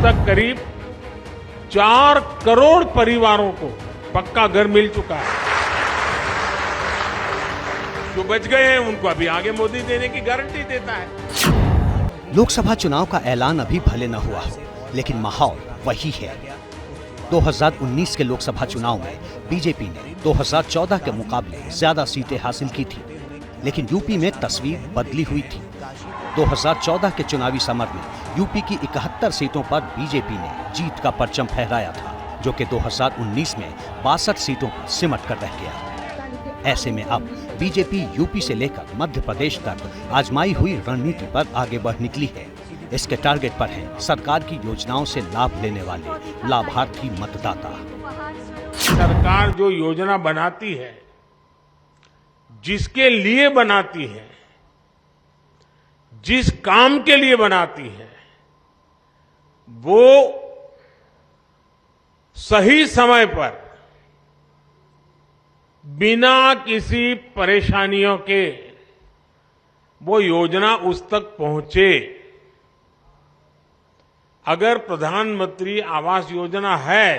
तक करीब 4 करोड़ परिवारों को पक्का घर मिल चुका है। जो बच गए हैं उनको अभी आगे मोदी देने की गारंटी देता है। लोकसभा चुनाव का ऐलान अभी भले न हुआ हो, लेकिन माहौल वही है। 2019 के लोकसभा चुनाव में बीजेपी ने 2014 के मुकाबले ज्यादा सीटें हासिल की थी, लेकिन यूपी में तस्वीर बदली हुई थी। 2014 के चुनावी समर में यूपी की 71 सीटों पर बीजेपी ने जीत का परचम फहराया था, जो कि 2019 में 62 सीटों पर सिमट कर रह गया। ऐसे में अब बीजेपी यूपी से लेकर मध्य प्रदेश तक आजमाई हुई रणनीति पर आगे बढ़ निकली है। इसके टारगेट पर है सरकार की योजनाओं से लाभ लेने वाले लाभार्थी मतदाता। सरकार जो योजना बनाती है, जिसके लिए बनाती है, जिस काम के लिए बनाती है, वो सही समय पर बिना किसी परेशानियों के वो योजना उस तक पहुंचे। अगर प्रधानमंत्री आवास योजना है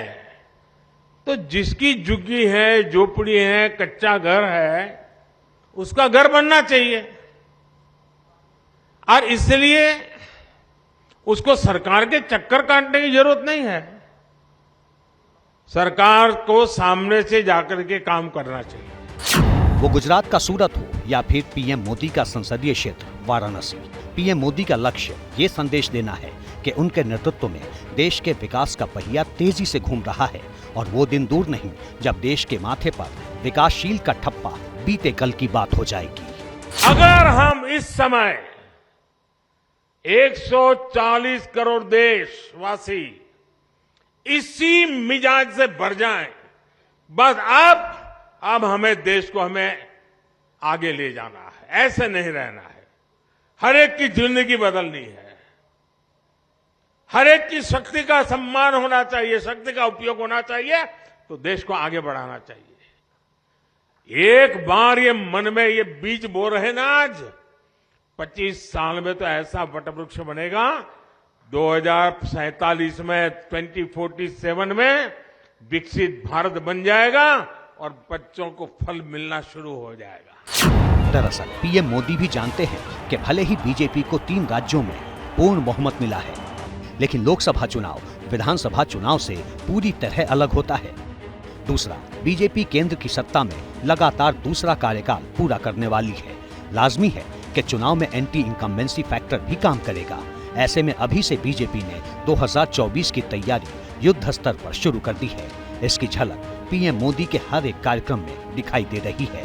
तो जिसकी झुग्गी है, झोपड़ी है, कच्चा घर है, उसका घर बनना चाहिए। और इसलिए उसको सरकार के चक्कर काटने की जरूरत नहीं है। सरकार को सामने से जाकर के काम करना चाहिए। वो गुजरात का सूरत हो या फिर पीएम मोदी का संसदीय क्षेत्र वाराणसी, पीएम मोदी का लक्ष्य ये संदेश देना है कि उनके नेतृत्व में देश के विकास का पहिया तेजी से घूम रहा है और वो दिन दूर नहीं जब देश के माथे पर विकासशील का ठप्पा बीते कल की बात हो जाएगी। अगर हम इस समय 140 करोड़ देशवासी इसी मिजाज से भर जाएं, बस अब हमें देश को आगे ले जाना है, ऐसे नहीं रहना है। हर एक की जिंदगी बदलनी है, हर एक की शक्ति का सम्मान होना चाहिए, शक्ति का उपयोग होना चाहिए, तो देश को आगे बढ़ाना चाहिए। एक बार ये मन में ये बीज बो रहे ना, आज 25 साल में तो ऐसा वटवृक्ष बनेगा, 2047 में 2047 में विकसित भारत बन जाएगा और बच्चों को फल मिलना शुरू हो जाएगा। दरअसल पीएम मोदी भी जानते हैं कि भले ही बीजेपी को 3 राज्यों में पूर्ण बहुमत मिला है, लेकिन लोकसभा चुनाव विधानसभा चुनाव से पूरी तरह अलग होता है। दूसरा, बीजेपी केंद्र की सत्ता में लगातार दूसरा कार्यकाल पूरा करने वाली है। लाजमी है कि चुनाव में एंटी इनकम्बेंसी फैक्टर भी काम करेगा। ऐसे में अभी से बीजेपी ने 2024 की तैयारी युद्ध स्तर पर शुरू कर दी है। इसकी झलक पीएम मोदी के हर एक कार्यक्रम में दिखाई दे रही है।